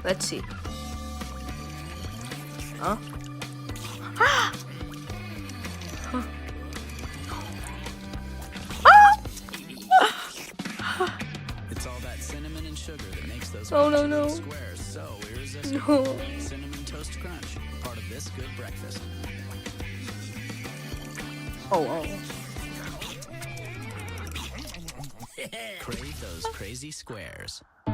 Let's see. Huh? It's all that cinnamon and sugar that makes those Oh, no, crunchy no. little squares so irresistible. No. Cinnamon Toast Crunch, part of this good breakfast. Oh. Crave those crazy squares.